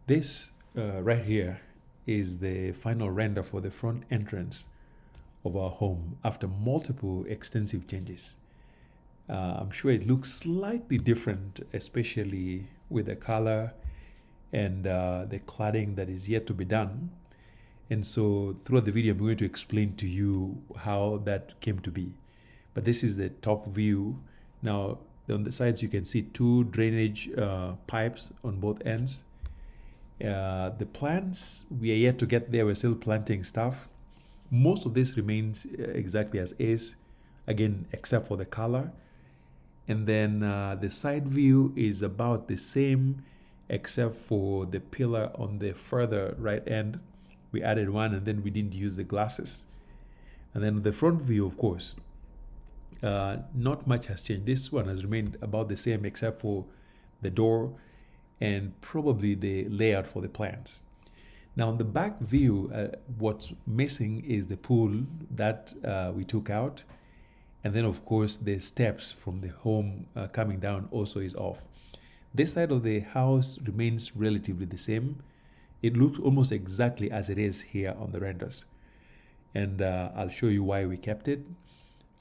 This right here is the final render for the front entrance of our home after multiple extensive changes. I'm sure it looks slightly different, especially with the color and the cladding that is yet to be done. And so throughout the video, I'm going to explain to you how that came to be. But this is the top view. Now, on the sides, you can see two drainage pipes on both ends. The plants, we are yet to get there. We're still planting stuff. Most of this remains exactly as is, again, except for the color. And then the side view is about the same, except for the pillar on the further right end. We added one, and then we didn't use the glasses. And then the front view, of course, not much has changed. This one has remained about the same, except for the door and probably the layout for the plants. Now, on the back view, what's missing is the pool that we took out. And then, of course, the steps from the home coming down also is off. This side of the house remains relatively the same. It looks almost exactly as it is here on the renders. And I'll show you why we kept it.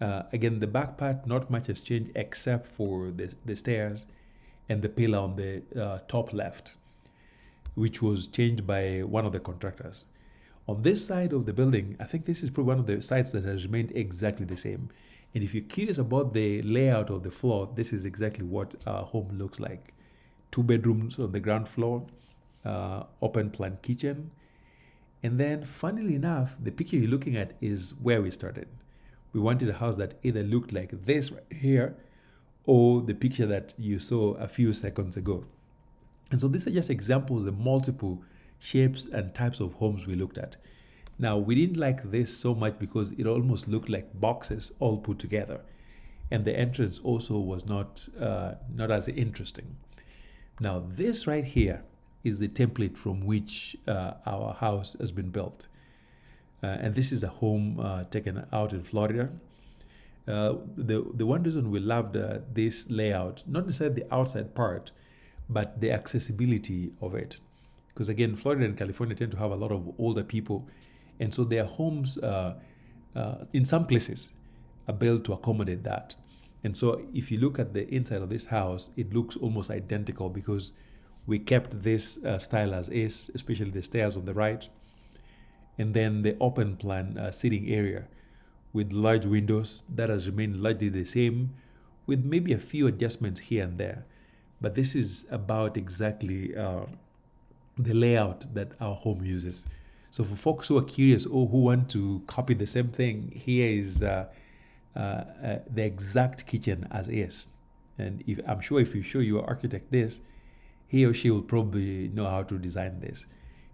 Again, the back part, not much has changed except for the stairs and the pillar on the top left, which was changed by one of the contractors. On this side of the building, I think this is probably one of the sides that has remained exactly the same. And if you're curious about the layout of the floor, this is exactly what our home looks like. 2 bedrooms on the ground floor, open plan kitchen. And then, funnily enough, the picture you're looking at is where we started. We wanted a house that either looked like this right here, or the picture that you saw a few seconds ago. And so these are just examples of the multiple shapes and types of homes we looked at. Now, we didn't like this so much because it almost looked like boxes all put together. And the entrance also was not as interesting. Now, this right here is the template from which our house has been built. And this is a home taken out in Florida. The one reason we loved this layout, not necessarily the outside part, but the accessibility of it. Because again, Florida and California tend to have a lot of older people. And so their homes, in some places, are built to accommodate that. And so if you look at the inside of this house, it looks almost identical because we kept this style as is, especially the stairs on the right. And then the open plan sitting area with large windows, that has remained largely the same, with maybe a few adjustments here and there. But this is about exactly the layout that our home uses. So for folks who are curious or who want to copy the same thing, here is the exact kitchen as is. And I'm sure if you show your architect this, he or she will probably know how to design this.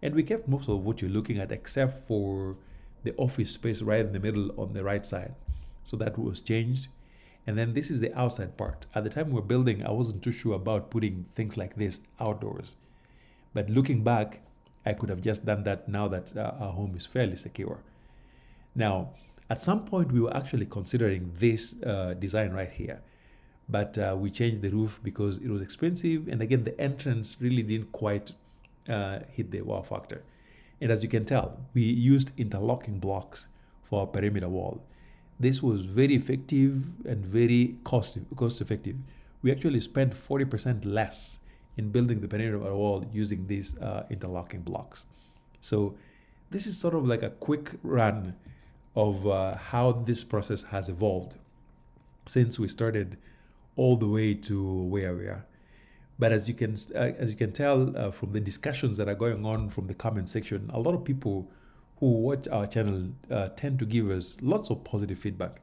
And we kept most of what you're looking at except for the office space right in the middle on the right side. So that was changed. And then this is the outside part. At the time we were building, I wasn't too sure about putting things like this outdoors. But looking back, I could have just done that now that our home is fairly secure. Now, at some point, we were actually considering this design right here. But we changed the roof because it was expensive. And again, the entrance really didn't quite hit the wow factor. And as you can tell, we used interlocking blocks for our perimeter wall. This was very effective and very cost effective. We actually spent 40% less in building the perimeter wall using these interlocking blocks. So this is sort of like a quick run of how this process has evolved since we started all the way to where we are. But as you can tell from the discussions that are going on from the comment section, a lot of people who watch our channel tend to give us lots of positive feedback.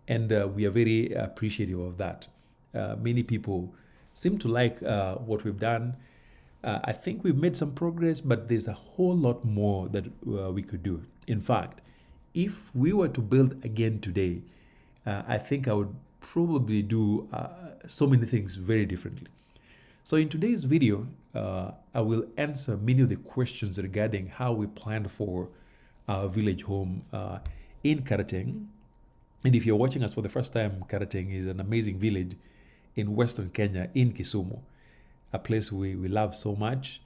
And we are very appreciative of that. Many people seem to like what we've done. I think we've made some progress, but there's a whole lot more that we could do. In fact, if we were to build again today, I think I would probably do so many things very differently. So in today's video, I will answer many of the questions regarding how we planned for our village home in Karateng. And if you're watching us for the first time, Karateng is an amazing village in Western Kenya, in Kisumu, a place we love so much.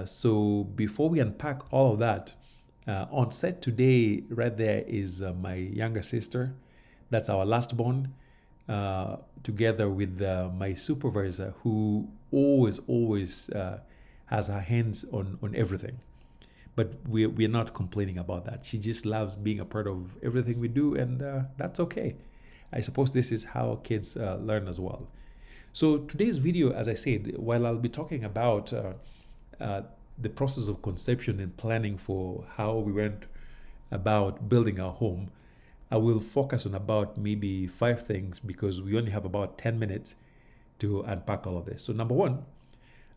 So before we unpack all of that, on set today, right there is my younger sister. That's our last born, together with my supervisor, who always has her hands on everything. But we're not complaining about that. She just loves being a part of everything we do, and that's okay. I suppose this is how kids learn as well. So today's video, as I said, while I'll be talking about the process of conception and planning for how we went about building our home, I will focus on about maybe 5 things because we only have about 10 minutes to unpack all of this. So number one,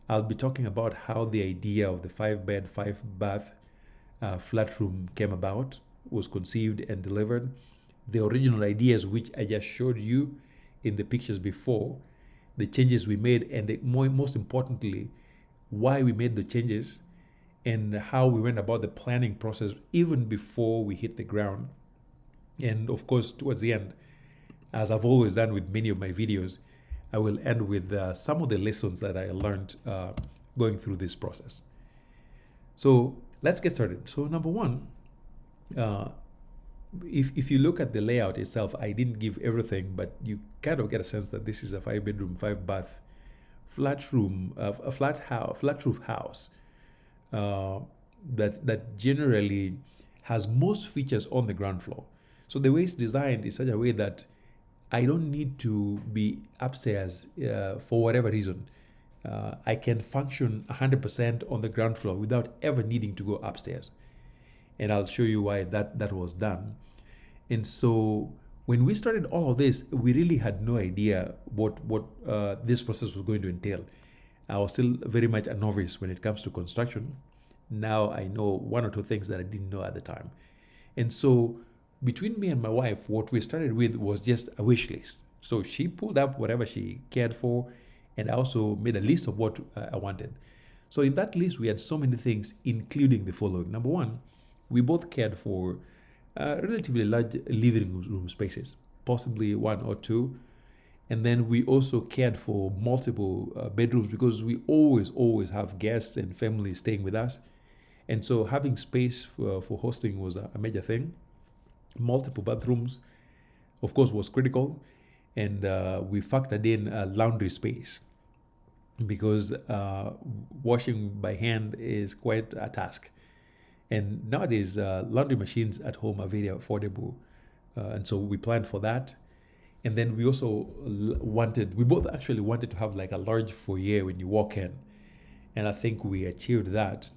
I'll be talking about how the idea of the 5-bed, 5-bath flat room came about, was conceived and delivered, the original ideas which I just showed you in the pictures before, the changes we made, and most importantly, why we made the changes and how we went about the planning process even before we hit the ground. And of course, towards the end, as I've always done with many of my videos, I will end with some of the lessons that I learned going through this process. So let's get started. So number one, if you look at the layout itself, I didn't give everything, but you kind of get a sense that this is a 5-bedroom, 5-bath flat room, a flat roof house that generally has most features on the ground floor. So the way it's designed is such a way that I don't need to be upstairs for whatever reason. I can function 100% on the ground floor without ever needing to go upstairs. And I'll show you why that was done. And so when we started all of this, we really had no idea what this process was going to entail. I was still very much a novice when it comes to construction. Now I know one or two things that I didn't know at the time. And so between me and my wife, what we started with was just a wish list. So she pulled up whatever she cared for, and I also made a list of what I wanted. So in that list, we had so many things, including the following. Number one, we both cared for relatively large living room spaces, possibly one or two. And then we also cared for multiple bedrooms because we always have guests and family staying with us. And so having space for hosting was a major thing. Multiple bathrooms, of course, was critical. And we factored in laundry space because washing by hand is quite a task. And nowadays, laundry machines at home are very affordable. And so we planned for that. And then we also we both actually wanted to have like a large foyer when you walk in. And I think we achieved that.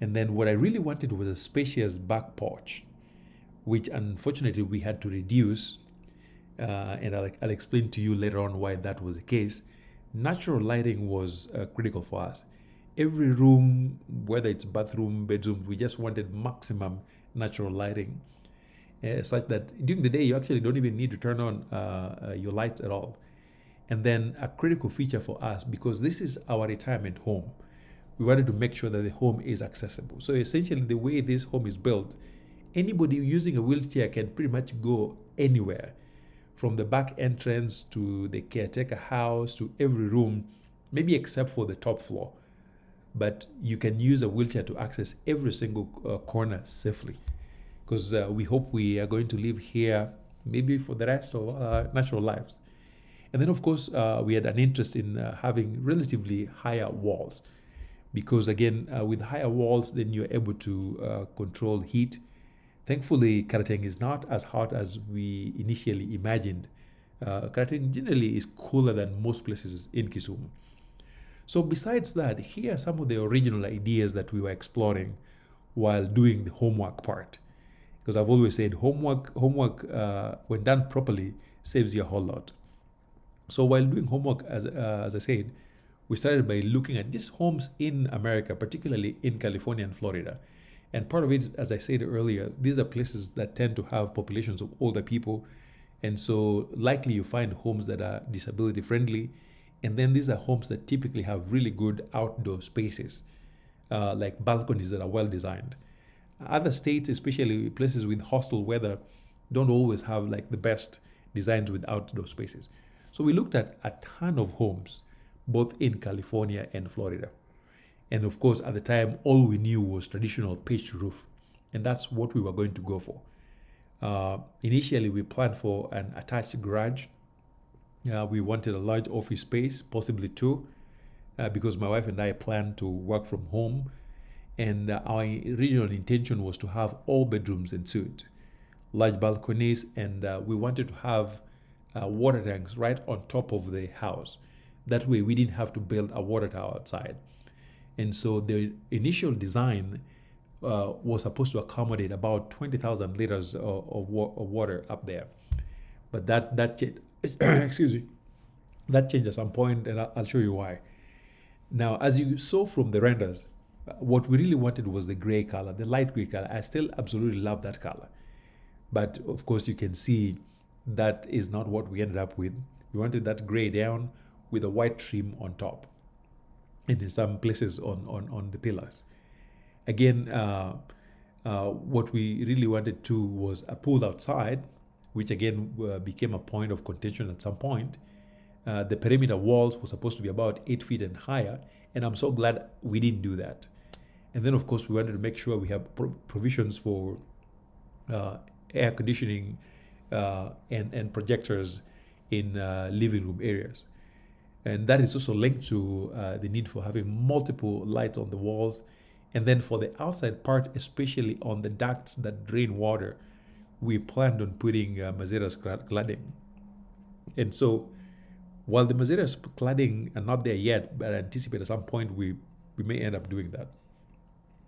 And then what I really wanted was a spacious back porch, which unfortunately we had to reduce. And I'll explain to you later on why that was the case. Natural lighting was critical for us. Every room, whether it's bathroom, bedroom, we just wanted maximum natural lighting, such that during the day you actually don't even need to turn on your lights at all. And then a critical feature for us, because this is our retirement home, we wanted to make sure that the home is accessible. So essentially the way this home is built, anybody using a wheelchair can pretty much go anywhere, from the back entrance to the caretaker house to every room, maybe except for the top floor. But you can use a wheelchair to access every single corner safely, because we hope we are going to live here maybe for the rest of our natural lives. And then, of course, we had an interest in having relatively higher walls, because again, with higher walls, then you're able to control heat. Thankfully, Karateng is not as hot as we initially imagined. Karateng generally is cooler than most places in Kisumu. So besides that, here are some of the original ideas that we were exploring while doing the homework part. Because I've always said homework when done properly saves you a whole lot. So while doing homework, as I said, we started by looking at just homes in America, particularly in California and Florida. And part of it, as I said earlier, these are places that tend to have populations of older people. And so likely you find homes that are disability friendly. And then these are homes that typically have really good outdoor spaces, like balconies that are well designed. Other states, especially places with hostile weather, don't always have like the best designs with outdoor spaces. So we looked at a ton of homes, both in California and Florida. And of course, at the time, all we knew was traditional pitched roof. And that's what we were going to go for. Initially, we planned for an attached garage. We wanted a large office space, possibly two, because my wife and I planned to work from home. And our original intention was to have all bedrooms en suite, large balconies, and we wanted to have water tanks right on top of the house. That way, we didn't have to build a water tower outside. And so the initial design was supposed to accommodate about 20,000 liters of water up there. But that excuse me, that changed at some point, and I'll show you why. Now, as you saw from the renders, what we really wanted was the gray color, the light gray color. I still absolutely love that color. But of course, you can see that is not what we ended up with. We wanted that gray down with a white trim on top, and in some places on the pillars. Again, what we really wanted to was a pool outside, which again became a point of contention at some point. The perimeter walls were supposed to be about 8 feet and higher, and I'm so glad we didn't do that. And then, of course, we wanted to make sure we have provisions for air conditioning and projectors in living room areas. And that is also linked to the need for having multiple lights on the walls. And then for the outside part, especially on the ducts that drain water, we planned on putting Mazeras cladding. And so while the Mazeras cladding are not there yet, but I anticipate at some point we may end up doing that.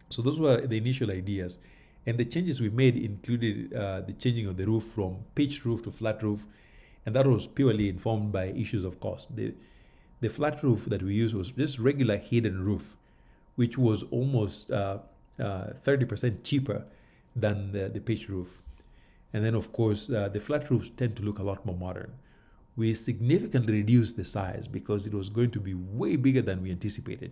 So those were the initial ideas. And the changes we made included the changing of the roof from pitched roof to flat roof. And that was purely informed by issues of cost. The flat roof that we used was just regular hidden roof, which was almost 30% cheaper than the pitched roof. And then, of course, the flat roofs tend to look a lot more modern. We significantly reduced the size because it was going to be way bigger than we anticipated.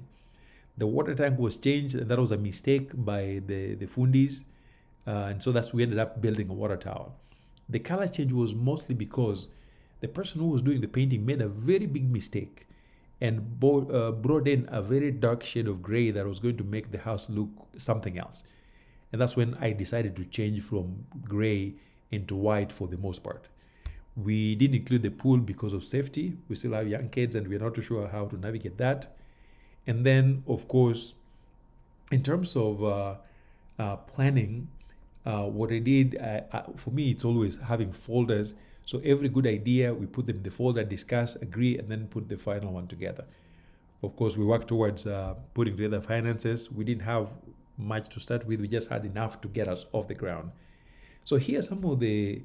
The water tank was changed, and that was a mistake by the Fundis. And so we ended up building a water tower. The color change was mostly because the person who was doing the painting made a very big mistake and brought in a very dark shade of gray that was going to make the house look something else. And that's when I decided to change from gray into white for the most part. We didn't include the pool because of safety. We still have young kids and we're not too sure how to navigate that. And then, of course, in terms of planning, what I did, for me, it's always having folders. So every good idea, we put them in the folder, discuss, agree, and then put the final one together. Of course, we worked towards putting together finances. We didn't have much to start with. We just had enough to get us off the ground. So here are some of the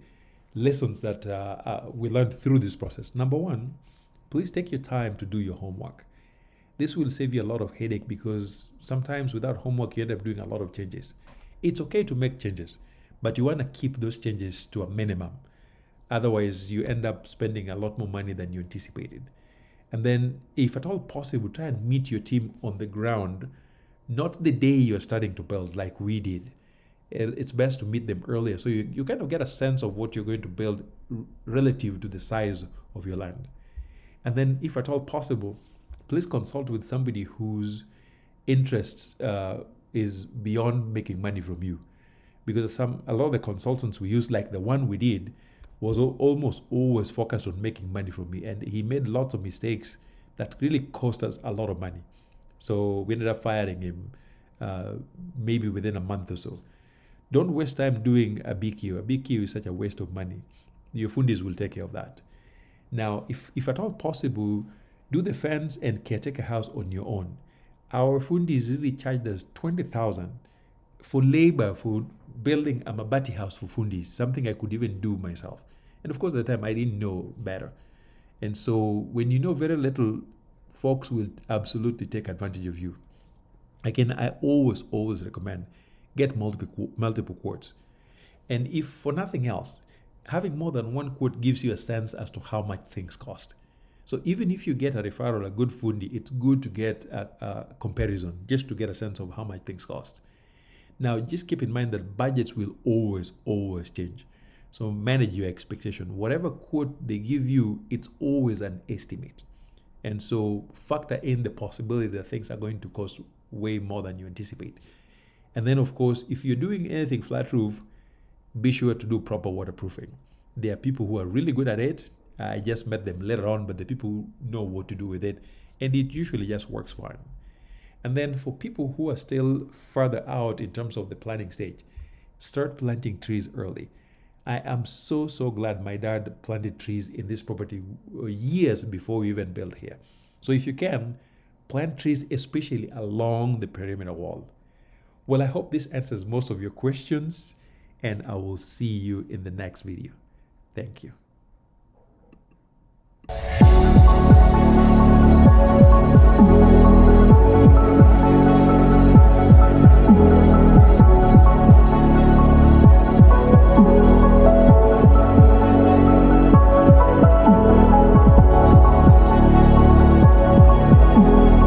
lessons that we learned through this process. Number one, please take your time to do your homework. This will save you a lot of headache because sometimes without homework, you end up doing a lot of changes. It's okay to make changes, but you want to keep those changes to a minimum. Otherwise, you end up spending a lot more money than you anticipated. And then, if at all possible, try and meet your team on the ground, not the day you're starting to build like we did. It's best to meet them earlier so you kind of get a sense of what you're going to build relative to the size of your land. And then, if at all possible, please consult with somebody whose interests is beyond making money from you. Because a lot of the consultants we used, like the one we did, was almost always focused on making money from me. And he made lots of mistakes that really cost us a lot of money. So we ended up firing him maybe within a month or so. Don't waste time doing a BQ. A BQ is such a waste of money. Your fundis will take care of that. Now, if at all possible, do the fence and caretaker house on your own. Our fundis really charged us $20,000 for labor for building a mabati house for fundis, something I could even do myself. And of course, at the time, I didn't know better. And so when you know very little, folks will absolutely take advantage of you. Again, I always recommend get multiple quotes. And if for nothing else, having more than one quote gives you a sense as to how much things cost. So even if you get a referral, a good fundi, it's good to get a comparison just to get a sense of how much things cost. Now, just keep in mind that budgets will always change. So manage your expectation. Whatever quote they give you, it's always an estimate. And so factor in the possibility that things are going to cost way more than you anticipate. And then, of course, if you're doing anything flat roof, be sure to do proper waterproofing. There are people who are really good at it. I just met them later on, but the people who know what to do with it, and it usually just works fine. And then for people who are still further out in terms of the planning stage, start planting trees early. I am so glad my dad planted trees in this property years before we even built here. So if you can, plant trees especially along the perimeter wall. Well, I hope this answers most of your questions, and I will see you in the next video. Thank you.